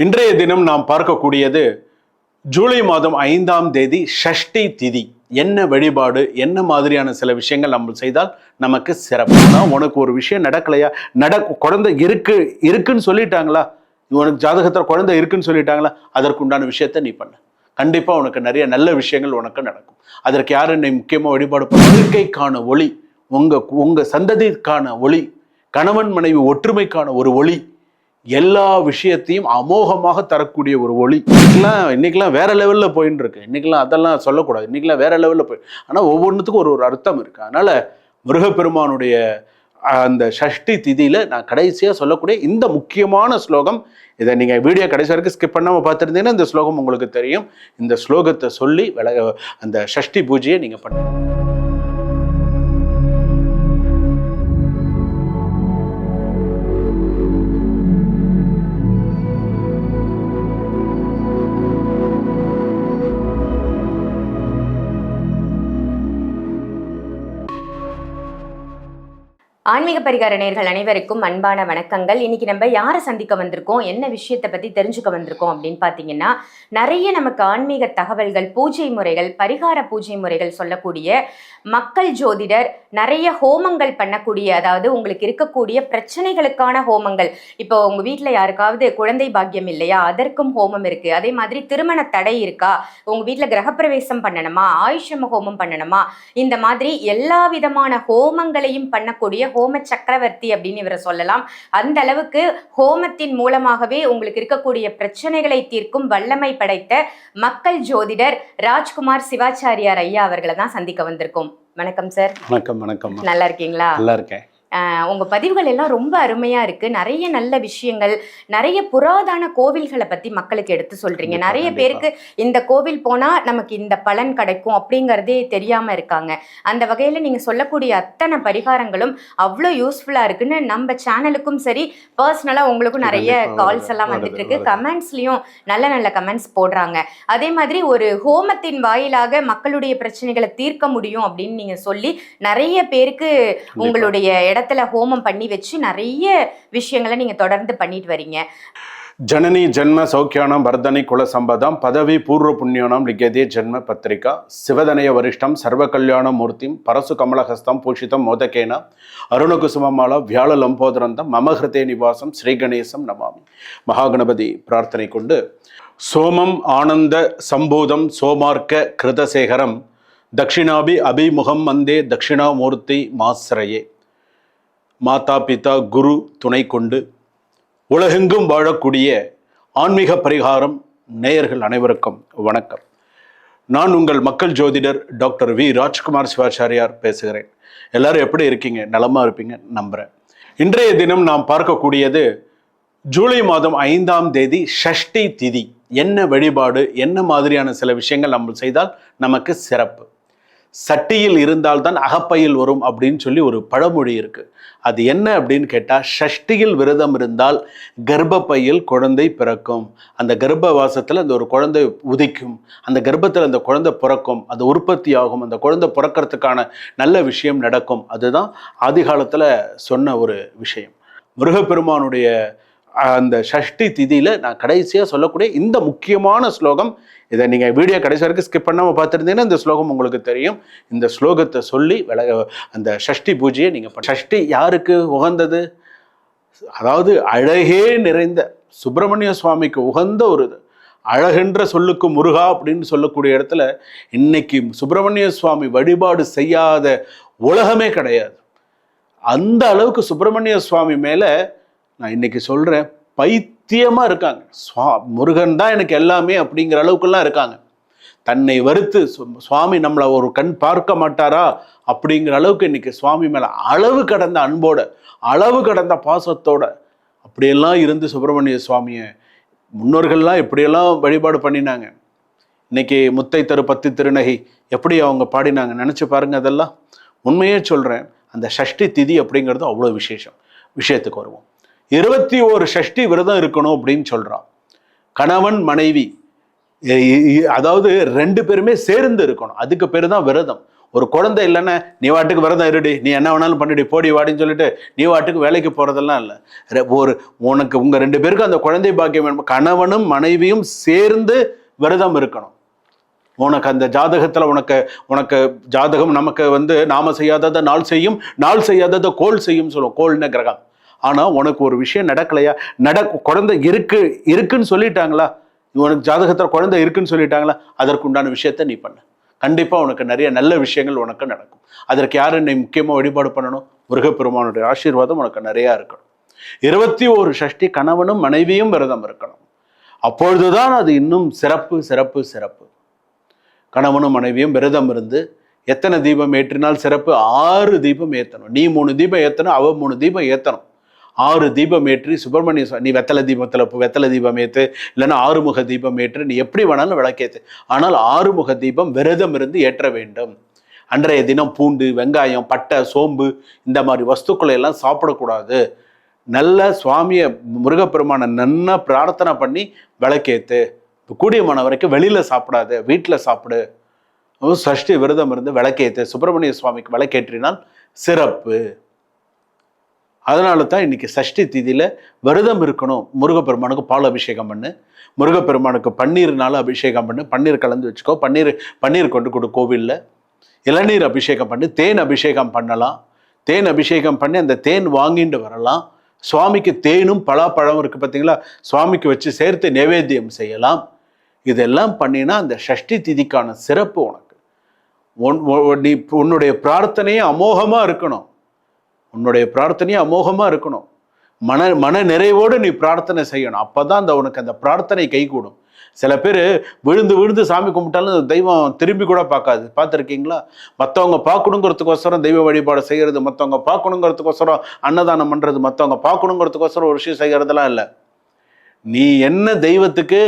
இன்றைய தினம் நாம் பார்க்கக்கூடியது ஜூலை மாதம் 5ஆம் தேதி ஷஷ்டி திதி. என்ன வழிபாடு, என்ன மாதிரியான சில விஷயங்கள் நம்ம செய்தால் நமக்கு சிறப்பு. உனக்கு ஒரு விஷயம் நடக்கலையா, குழந்தை இருக்குன்னு சொல்லிட்டாங்களா, உனக்கு ஜாதகத்தில் குழந்தை இருக்குன்னு சொல்லிட்டாங்களா, அதற்குண்டான விஷயத்த நீ பண்ண. கண்டிப்பா உனக்கு நிறைய நல்ல விஷயங்கள் உனக்கு நடக்கும். அதற்கு யாரு நீ முக்கியமா வழிபாடு பண்ண? வாழ்க்கைக்கான ஒளி, உங்க சந்ததிக்கான ஒளி, கணவன் மனைவி ஒற்றுமைக்கான ஒரு ஒளி, எல்லா விஷயத்தையும் அமோகமாக தரக்கூடிய ஒரு ஒளி. இன்னைக்கெல்லாம் வேற லெவல்ல போயின்னு இருக்கு. இன்னைக்கெல்லாம் அதெல்லாம் சொல்லக்கூடாது. இன்னைக்கெல்லாம் வேற லெவல்ல போய், ஆனா ஒவ்வொன்றுத்துக்கும் ஒரு அர்த்தம் இருக்கு. அதனால முருகப்பெருமானுடைய அந்த ஷஷ்டி திதியில நான் கடைசியா சொல்லக்கூடிய இந்த முக்கியமான ஸ்லோகம், இதை நீங்க வீடியோ கடைசி வரைக்கும் ஸ்கிப் பண்ணாம பார்த்துருந்தீங்கன்னா இந்த ஸ்லோகம் உங்களுக்கு தெரியும். இந்த ஸ்லோகத்தை சொல்லி அந்த ஷஷ்டி பூஜையை நீங்க பண்ணுங்க. ஆன்மீக பரிகார நேயர்கள் அனைவருக்கும் அன்பான வணக்கங்கள். இன்னைக்கு நம்ம யாரை சந்திக்க வந்திருக்கோம், என்ன விஷயத்தை பற்றி தெரிஞ்சுக்க வந்திருக்கோம் அப்படின்னு பார்த்தீங்கன்னா, நிறைய நமக்கு ஆன்மீக தகவல்கள், பூஜை முறைகள், பரிகார பூஜை முறைகள் சொல்லக்கூடிய மக்கள் ஜோதிடர், நிறைய ஹோமங்கள் பண்ணக்கூடிய, அதாவது உங்களுக்கு இருக்கக்கூடிய பிரச்சனைகளுக்கான ஹோமங்கள். இப்போ உங்கள் வீட்டில் யாருக்காவது குழந்தை பாக்கியம் இல்லையா, அதற்கும் ஹோமம் இருக்குது. அதே மாதிரி திருமண தடை இருக்கா, உங்கள் வீட்டில் கிரகப்பிரவேசம் பண்ணணுமா, ஆயுஷம ஹோமம் பண்ணணுமா, இந்த மாதிரி எல்லா விதமான ஹோமங்களையும் பண்ணக்கூடிய ஹோம சக்கரவர்த்தி அப்படின்னு இவரை சொல்லலாம். அந்த அளவுக்கு ஹோமத்தின் மூலமாகவே உங்களுக்கு இருக்கக்கூடிய பிரச்சனைகளை தீர்க்கும் வல்லமை படைத்த மக்கள் ஜோதிடர் ராஜ்குமார் சிவாச்சாரியார் ஐயா அவர்களை தான் சந்திக்க வந்திருக்கோம். வணக்கம் சார். வணக்கம். வணக்கம். நல்லா இருக்கீங்களா? நல்லா இருக்கேன். உங்க பதிவுகள் எல்லாம் ரொம்ப அருமையா இருக்கு. நிறைய நல்ல விஷயங்கள், நிறைய புராதன கோவில்களை பத்தி மக்களுக்கு எடுத்து சொல்றீங்க. நிறைய பேருக்கு இந்த கோவில் போனா நமக்கு இந்த பலன் கிடைக்கும் அப்படிங்கறதே தெரியாம இருக்காங்க. அந்த வகையில நீங்க சொல்லக்கூடிய அத்தனை பரிகாரங்களும் அவ்வளோ யூஸ்ஃபுல்லா இருக்குன்னு நம்ம சேனலுக்கும் சரி, பர்சனலா உங்களுக்கும் நிறைய கால்ஸ் எல்லாம் வந்துட்டு இருக்கு. கமெண்ட்ஸ்லயும் நல்ல நல்ல கமெண்ட்ஸ் போடுறாங்க. அதே மாதிரி ஒரு ஹோமத்தின் வாயிலாக மக்களுடைய பிரச்சனைகளை தீர்க்க முடியும் அப்படின்னு நீங்க சொல்லி நிறைய பேருக்கு உங்களுடைய இடத்துல ஹோமம் பண்ணி வச்சு நிறைய விஷயங்களை நீங்க தொடர்ந்து பண்ணிட்டு வரீங்க. ஜனனி ஜென்ம சௌக்கியானம் வர்தனி குல சம்பதம் பதவி பூர்வ புண்ணியானம் லிகதே ஜென்ம பத்திரிகா சிவதனய வரிஷ்டம் சர்வ கல்யாண மூர்த்திம் பரசு கமலஹஸ்தம் பூஷிதம் மோதகேன அருணகுசுமமாலா வியாழ லம்போதரந்தம் மமஹிருதே நிவாசம் ஸ்ரீ கணேசம் நமாமி. மகாகணபதி பிரார்த்தனை கொண்டு சோமம் ஆனந்த சம்பூதம் சோமார்க்க கிருதசேகரம் தட்சிணாபி அபிமுகம் வந்தே தட்சிணாமூர்த்தி மாஸ்ரயே. மாதா பிதா குரு துணை கொண்டு உலகெங்கும் வாழக்கூடிய ஆன்மீக பரிகாரம் நேயர்கள் அனைவருக்கும் வணக்கம். நான் உங்கள் மக்கள் ஜோதிடர் டாக்டர் வி ராஜ்குமார் சிவாச்சாரியார் பேசுகிறேன். எல்லாரும் எப்படி இருக்கீங்க? நலமா இருப்பீங்க நம்புறேன். இன்றைய தினம் நாம் பார்க்கக்கூடியது ஜூலை மாதம் 5ஆம் தேதி ஷஷ்டி திதி. என்ன வழிபாடு, என்ன மாதிரியான சில விஷயங்கள் நம்ம செய்தால் நமக்கு சிறப்பு. சட்டியில் இருந்தால்தான் அகப்பையில் வரும் அப்படின்னு சொல்லி ஒரு பழமொழி இருக்கு. அது என்ன அப்படின்னு கேட்டா, ஷஷ்டியில் விரதம் இருந்தால் கர்ப்பப்பையில் குழந்தை பிறக்கும். அந்த கர்ப்பவாசத்துல அந்த ஒரு குழந்தை உதிக்கும். அந்த கர்ப்பத்தில் அந்த குழந்தை பிறக்கும், அது உற்பத்தி ஆகும். அந்த குழந்தை பிறக்கிறதுக்கான நல்ல விஷயம் நடக்கும். அதுதான் ஆதி காலத்துல சொன்ன ஒரு விஷயம். முருகப்பெருமானுடைய அந்த ஷஷ்டி திதியில நான் கடைசியா சொல்லக்கூடிய இந்த முக்கியமான ஸ்லோகம், இதை நீங்க வீடியோ கடைசி வரைக்கும் ஸ்கிப் பண்ணாம பார்த்துருந்தீங்கன்னா இந்த ஸ்லோகம் உங்களுக்கு தெரியும். இந்த ஸ்லோகத்தை சொல்லி அந்த ஷஷ்டி பூஜையை நீங்க ஷஷ்டி யாருக்கு உகந்தது? அதாவது அழகே நிறைந்த சுப்பிரமணிய சுவாமிக்கு உகந்த ஒரு அழகென்ற சொல்லுக்கு முருகா அப்படின்னு சொல்லக்கூடிய இடத்துல இன்னைக்கு சுப்பிரமணிய சுவாமி வழிபாடு செய்யாத உலகமே கிடையாது. அந்த அளவுக்கு சுப்பிரமணிய சுவாமி மேல நான் இன்னைக்கு சொல்றேன், பைத்தியமா இருக்காங்க. முருகன் தான் எனக்கு எல்லாமே அப்படிங்கிற அளவுக்குலாம் இருக்காங்க. தன்னை வறுத்து சுவாமி நம்மளை ஒரு கண் பார்க்க மாட்டாரா அப்படிங்கிற அளவுக்கு இன்னைக்கு சுவாமி மேல அளவு கடந்த அன்போட, அளவு கடந்த பாசத்தோட அப்படியெல்லாம் இருந்து சுப்பிரமணிய சுவாமியை முன்னோர்கள்லாம் எப்படியெல்லாம் வழிபாடு பண்ணினாங்க. இன்னைக்கு முத்தை தரு பத்தி திருநகை எப்படி அவங்க பாடினாங்க நினைச்சு பாருங்க. அதெல்லாம் உண்மையே சொல்றேன். அந்த ஷஷ்டி திதி அப்படிங்கிறது அவ்வளோ விசேஷம். விஷயத்துக்கு வருவோம். 21 ஷஷ்டி விரதம் இருக்கணும் அப்படின்னு சொல்றான். கணவன் மனைவி, அதாவது 2 பேருமே சேர்ந்து இருக்கணும். அதுக்கு பேரு தான் விரதம். ஒரு குழந்தை இல்லைன்னா நீ வாட்டுக்கு விரதம் இருடி, நீ என்ன வேணாலும் பண்ணிடி, போடி வாடின்னு சொல்லிட்டு நீ வாட்டுக்கு வேலைக்கு போறதெல்லாம் இல்லை. உனக்கு உங்க 2 பேருக்கும் அந்த குழந்தை பாக்கியம் வேணும். கணவனும் மனைவியும் சேர்ந்து விரதம் இருக்கணும். உனக்கு அந்த ஜாதகத்துல உனக்கு ஜாதகம் நமக்கு நாம செய்யாததை நாள் செய்யும், நாள் செய்யாததை கோள் செய்யும் சொல்லுவோம். கோள்ன கிரகம். ஆனா உனக்கு ஒரு விஷயம் நடக்கலையா, குழந்தை இருக்குன்னு சொல்லிட்டாங்களா, உனக்கு ஜாதகத்துல குழந்தை இருக்குன்னு சொல்லிட்டாங்களா, அதற்குண்டான விஷயத்த நீ பண்ணு. கண்டிப்பா உனக்கு நிறைய நல்ல விஷயங்கள் உனக்கு நடக்கும். அதற்கு யாரு நீ முக்கியமா வழிபாடு பண்ணணும்? முருகப்பெருமானுடைய ஆசீர்வாதம் உனக்கு நிறைய இருக்கணும். 21 சஷ்டி கணவனும் மனைவியும் விரதம் இருக்கணும். அப்பொழுதுதான் அது இன்னும் சிறப்பு சிறப்பு சிறப்பு. கணவனும் மனைவியும் விரதம் இருந்து எத்தனை தீபம் ஏற்றினால் சிறப்பு? 6 தீபம் ஏற்றணும். நீ 3 தீபம் ஏற்றணும், அவ 3 தீபம் ஏற்றணும். 6 தீபம் ஏற்றி சுப்பிரமணிய நீ வெத்தலை தீபம் ஏற்று, இல்லைன்னா 6 முக தீபம் ஏற்று, நீ எப்படி வேணாலும் விளக்கேற்று. ஆனால் 6 முக தீபம் விரதம் இருந்து ஏற்ற வேண்டும். அன்றைய தினம் பூண்டு, வெங்காயம், பட்டை, சோம்பு இந்த மாதிரி வஸ்துக்களை எல்லாம் சாப்பிடக்கூடாது. நல்ல சுவாமியை முருகப்பெருமானை நல்லா பிரார்த்தனை பண்ணி விளக்கேற்று. கூடியமான வரைக்கும் வெளியில சாப்பிடாது, வீட்டில் சாப்பிடு. சஷ்டி விரதம் இருந்து விளக்கேற்று, சுப்பிரமணிய சுவாமிக்கு விளக்கேற்றினால் சிறப்பு. அதனால தான் இன்னைக்கு சஷ்டி திதியில விரதம் இருக்கணும். முருகப்பெருமானுக்கு பால் அபிஷேகம் பண்ணு, முருகப்பெருமானுக்கு பன்னீர்னால அபிஷேகம் பண்ணு, பன்னீர் கலந்து வச்சுக்கோ, பன்னீர் கொண்டு கொடு கோவில்ல. இளநீர் அபிஷேகம் பண்ணி, தேன் அபிஷேகம் பண்ணலாம். தேன் அபிஷேகம் பண்ணி அந்த தேன் வாங்கிட்டு வரலாம். சுவாமிக்கு தேனும் பலாப்பழம் இருக்கு பார்த்தீங்களா, சுவாமிக்கு வச்சு சேர்த்து நைவேத்தியம் செய்யலாம். இதெல்லாம் பண்ணினா அந்த சஷ்டி திதிக்கான சிறப்பு உனக்கு. உன்னுடைய பிரார்த்தனையே அமோகமா இருக்கணும். உன்னுடைய பிரார்த்தனையே அமோகமா இருக்கணும். மன நிறைவோடு நீ பிரார்த்தனை செய்யணும். அப்பதான் உனக்கு அந்த பிரார்த்தனை கைகூடும். சில பேர் விழுந்து சாமி கும்பிட்டாலும் தெய்வம் திரும்பி கூட பார்க்காது. பார்த்துருக்கீங்களா? மற்றவங்க பார்க்கணுங்கிறதுக்கோசரம் தெய்வ வழிபாடு செய்யறது, மற்றவங்க பார்க்கணுங்கிறதுக்கோசரம் அன்னதானம் பண்றது, மற்றவங்க பார்க்கணுங்கிறதுக்கோசரம் ஒரு விஷயம் செய்யறதெல்லாம் இல்லை. நீ என்ன தெய்வத்துக்கு,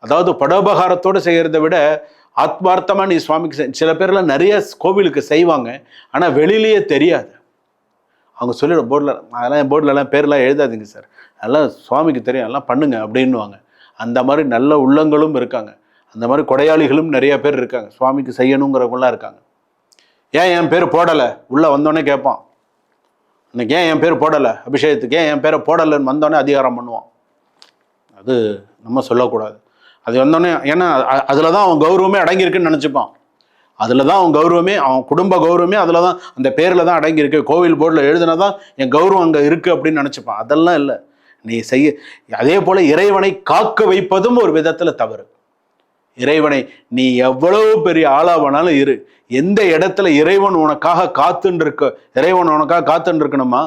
அதாவது படோபகாரத்தோடு செய்யறதை விட ஆத்மார்த்தமா நீ சுவாமிக்கு சில பேர்லாம் நிறைய கோவிலுக்கு செய்வாங்க, ஆனா வெளியிலேயே தெரியாது. அவங்க சொல்லிடும் போர்டில், அதெல்லாம் போர்டிலலாம் பேர்லாம் எழுதாதீங்க சார், அதெல்லாம் சுவாமிக்கு தெரியும், அதெல்லாம் பண்ணுங்க அப்படின்னுவாங்க. அந்த மாதிரி நல்ல உள்ளங்களும் இருக்காங்க. அந்த மாதிரி கொடையாளிகளும் நிறைய பேர் இருக்காங்க. சுவாமிக்கு செய்யணுங்கிறவங்களாம் இருக்காங்க. ஏன் என் பேர் போடலை உள்ளே வந்தோடனே கேட்பான். இன்னைக்கு ஏன் என் பேர் போடலை அபிஷேகத்துக்கு, ஏன் என் பேரை போடலைன்னு வந்தோடனே அதிகாரம் பண்ணுவான். அது நம்ம சொல்லக்கூடாது. அது வந்தோடனே, ஏன்னா அதில் தான் அவன் கௌரவமே அடங்கியிருக்குன்னு நினச்சிப்பான். அதில் தான் அவன் கௌரவமே, அவன் குடும்ப கௌரவமே அதில் தான், அந்த பேரில் தான் அடங்கியிருக்கு. கோவில் போர்டில் எழுதுனா தான் என் கௌரவம் அங்கே இருக்குது அப்படின்னு நினச்சிப்பான். அதெல்லாம் இல்லை. நீ செய்ய, அதே போல் இறைவனை காக்க வைப்பதும் ஒரு விதத்தில் தவறு. இறைவனை நீ எவ்வளவு பெரிய ஆளாவனாலும் இரு, எந்த இடத்துல இறைவன் உனக்காக காத்துன்னு இருக்க, இறைவன் உனக்காக காத்துன்னு இருக்கணுமா?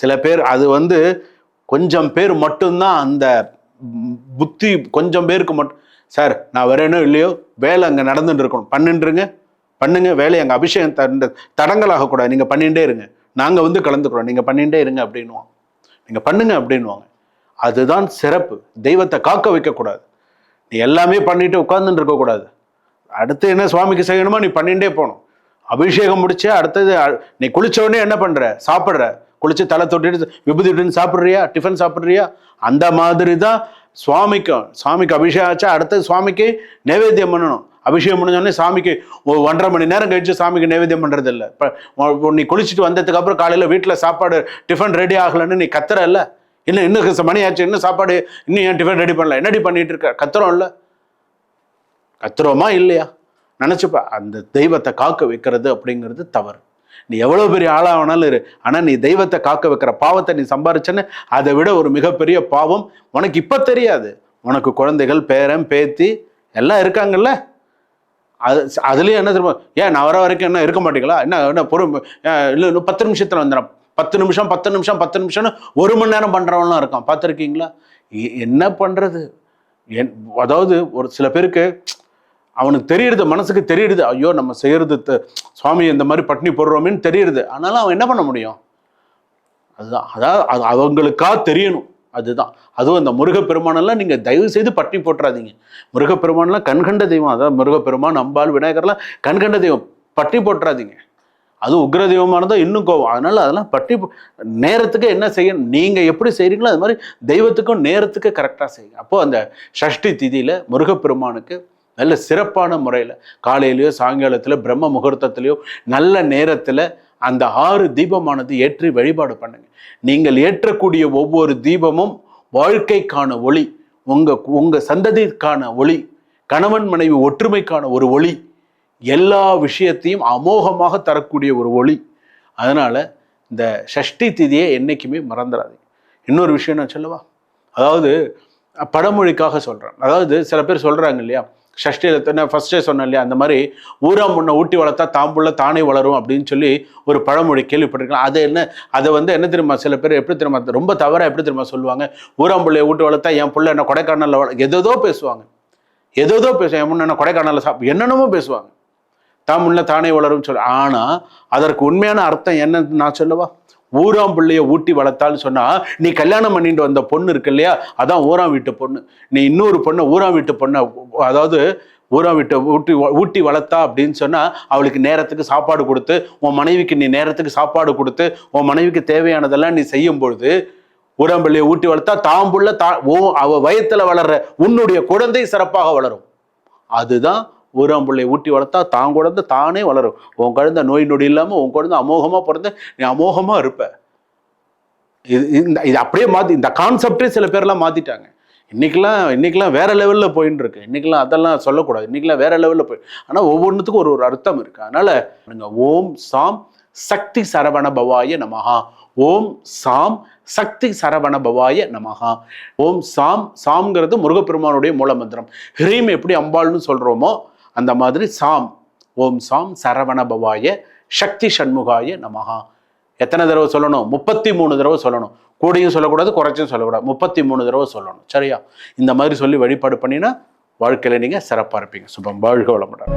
சில பேர் அது கொஞ்சம் பேர் மட்டும்தான் அந்த புத்தி, கொஞ்சம் பேருக்கு மட்டும். சார் நான் வரேனோ இல்லையோ வேலை அங்கே நடந்துட்டு இருக்கணும், பண்ணுங்க வேலை, அங்கே அபிஷேகம் தடங்கள் ஆகக்கூடாது, நீங்கள் பண்ணிகிட்டே இருங்க, நாங்கள் கலந்துக்கிறோம், நீங்கள் பண்ணிகிட்டே இருங்க அப்படின்வாங்க. நீங்கள் பண்ணுங்க அப்படின்வாங்க. அதுதான் சிறப்பு. தெய்வத்தை காக்க வைக்கக்கூடாது. நீ எல்லாமே பண்ணிட்டு உட்கார்ந்துட்டு இருக்கக்கூடாது. அடுத்து என்ன சுவாமிக்கு செய்யணுமோ நீ பண்ணிகிட்டே போகணும். அபிஷேகம் முடிச்சு அடுத்தது நீ குளிச்ச உடனே என்ன பண்ற? சாப்பிட்ற. குளிச்சு தலை தொட்டிட்டு விபூதி விட்டுன்னு சாப்பிட்றியா? டிஃபன் சாப்பிட்றியா? அந்த மாதிரி தான் சுவாமிக்கு அபிஷேகம் ஆச்சா அடுத்தது சுவாமிக்கு நைவேத்தியம் பண்ணணும். அபிஷேகம் முடிஞ்சோடனே சாமிக்கு 1.5 மணி நேரம் கழிச்சு சாமிக்கு நைவேத்தியம் பண்றது இல்லை. இப்போ நீ குளிச்சுட்டு வந்ததுக்கு அப்புறம் காலையில வீட்டில் சாப்பாடு டிஃபன் ரெடி ஆகலன்னு நீ கத்துற இல்ல, இன்னும் மணி ஆச்சு, இன்னும் சாப்பாடு, இன்னும் ஏன் டிஃபன் ரெடி பண்ணல, என்னடி பண்ணிட்டு இருக்க? கத்துறோம் இல்ல, கத்துறோமா இல்லையா? நினைச்சுப்பா. அந்த தெய்வத்தை காக்க வைக்கிறது அப்படிங்கிறது தவறு. நீ எவ்வளவு பெரிய ஆளாவனாலும் இரு, ஆனா நீ தெய்வத்தை காக்க வைக்கிற பாவத்தை நீ சம்பாரிச்சன்னு அதை விட ஒரு மிகப்பெரிய பாவம் உனக்கு இப்ப தெரியாது. உனக்கு குழந்தைகள், பேரன், பேத்தி எல்லாம் இருக்காங்கல்ல, அதுலயும் என்ன தெரியுமா, ஏன் நான் வர வரைக்கும் என்ன இருக்க மாட்டீங்களா, என்ன பொறுமை இல்லை, இன்னும் 10 நிமிஷத்துல வந்துடும், 10 நிமிஷம்னு 1 மணி நேரம் பண்றவன்லாம் இருக்கான். பார்த்துருக்கீங்களா? என்ன பண்றது? அதாவது ஒரு சில பேருக்கு அவனுக்கு தெரியுது, மனசுக்கு தெரியுது, ஐயோ நம்ம செய்யறது சுவாமி இந்த மாதிரி பட்டினி போடுறோமேன்னு தெரியுது. ஆனாலும் அவன் என்ன பண்ண முடியும்? அதுதான், அதாவது அவங்களுக்கா தெரியணும். அதுவும் அந்த முருகப்பெருமானெல்லாம் நீங்க தயவு செய்து பட்டினி போட்டுறாதீங்க. முருகப்பெருமானெல்லாம் கண்கண்ட தெய்வம். அதாவது முருகப்பெருமான், அம்பாள், விநாயகர்லாம் கண்கண்ட தெய்வம். பட்டினி போட்டுறாதீங்க. அதுவும் உக்ர தெய்வமாக இருந்தால் இன்னும் கோவம். அதனால அதெல்லாம் நேரத்துக்கு என்ன செய்யணும், நீங்க எப்படி செய்றீங்களோ அது மாதிரி தெய்வத்துக்கும் நேரத்துக்கு கரெக்டாக செய்யுங்க. அப்போ அந்த சஷ்டி திதியில முருகப்பெருமானுக்கு நல்ல சிறப்பான முறையில் காலையிலையோ சாயங்காலத்தில் பிரம்ம முகூர்த்தத்திலையோ நல்ல நேரத்தில் அந்த 6 தீபமானது ஏற்றி வழிபாடு பண்ணுங்க. நீங்கள் ஏற்றக்கூடிய ஒவ்வொரு தீபமும் வாழ்க்கைக்கான ஒளி, உங்க சந்ததிக்கான ஒளி, கணவன் மனைவி ஒற்றுமைக்கான ஒரு ஒளி, எல்லா விஷயத்தையும் அமோகமாக தரக்கூடிய ஒரு ஒளி. அதனால இந்த சஷ்டி திதியை என்னைக்குமே மறந்துடாதீங்க. இன்னொரு விஷயம் நான் சொல்லவா? அதாவது பழமொழிக்காக சொல்றேன். அதாவது சில பேர் சொல்றாங்க இல்லையா, ஷஷ்டியில் நான் ஃபர்ஸ்டே சொன்னேன் இல்லையா, அந்த மாதிரி ஊராம் முன்ன ஊட்டி வளர்த்தா தாம்புள்ள தானே வளரும் அப்படின்னு சொல்லி ஒரு பழமொழி கேள்விப்பட்டிருக்கலாம். அது என்ன தெரியுமா, சில பேர் எப்படி தெரியுமா, ரொம்ப தவறாக எப்படி தெரியுமா சொல்லுவாங்க, ஊராம் பிள்ளைய ஊட்டி வளர்த்தா என் பிள்ளை என்ன கொடைக்கானலில் ஏதோ பேசுவாங்க, என் முன்ன என்ன கொடைக்கானலில் என்னென்னமோ பேசுவாங்க, தாமுள்ள தானே வளரும் சொல்ல. ஆனால் அதற்கு உண்மையான அர்த்தம் என்னன்னு நான் சொல்லவா? ஊராம் பிள்ளைய ஊட்டி வளர்த்தான்னு சொன்னா, நீ கல்யாணம் பண்ணிட்டு வந்த பொண்ணு இருக்கு இல்லையா, அதான் ஊராம் வீட்டு பொண்ணு. நீ இன்னொரு பொண்ணை ஊராம் வீட்டு பொண்ணை, அதாவது ஊராம் வீட்டை ஊட்டி வளர்த்தா அப்படின்னு சொன்னா, அவளுக்கு நேரத்துக்கு சாப்பாடு கொடுத்து, உன் மனைவிக்கு நீ நேரத்துக்கு சாப்பாடு கொடுத்து, உன் மனைவிக்கு தேவையானதெல்லாம் நீ செய்யும் பொழுது, ஊராம் பிள்ளைய ஊட்டி வளர்த்தா தாம்புள்ள அவ வயத்துல வளர்ற உன்னுடைய குழந்தை சிறப்பாக வளரும். அதுதான் ஊராம் பிள்ளையை ஊட்டி வளர்த்தா தான் குழந்தை தானே வளரும். உன் குழந்தை நோய் நொடி இல்லாமல் உன் குழந்தை அமோகமாக பிறந்த நீ அமோகமாக இருப்ப. இது அப்படியே மாற்றி இந்த கான்செப்டே சில பேர்லாம் மாற்றிட்டாங்க. இன்னைக்கெல்லாம் வேற லெவலில் போயின்னு இருக்கு. இன்னைக்கெல்லாம் அதெல்லாம் சொல்லக்கூடாது. இன்னைக்கெல்லாம் வேற லெவலில் போய், ஆனால் ஒவ்வொன்றுத்துக்கும் ஒரு அர்த்தம் இருக்கு. அதனால ஓம் சாம் சக்தி சரவண பவாய நமஹா. ஓம் சாம் சக்தி சரவண பவாய நமஹா. ஓம் சாம்ங்கிறது முருகப்பெருமானுடைய மூல மந்திரம். ஹ்ரீம் எப்படி அம்பாள்னு சொல்றோமோ அந்த மாதிரி சாம், ஓம் சாம் சரவண பவாய சக்தி சண்முகாய நமஹா. எத்தனை தடவை சொல்லணும்? 33 தடவை சொல்லணும். கூடையும் சொல்லக்கூடாது, குறைச்சும் சொல்லக்கூடாது. 33 தடவை சொல்லணும். சரியா? இந்த மாதிரி சொல்லி வழிபாடு பண்ணினா வாழ்க்கையில நீங்க சிறப்பா இருப்பீங்க. சுபம். வாழ்க வளமுடன்.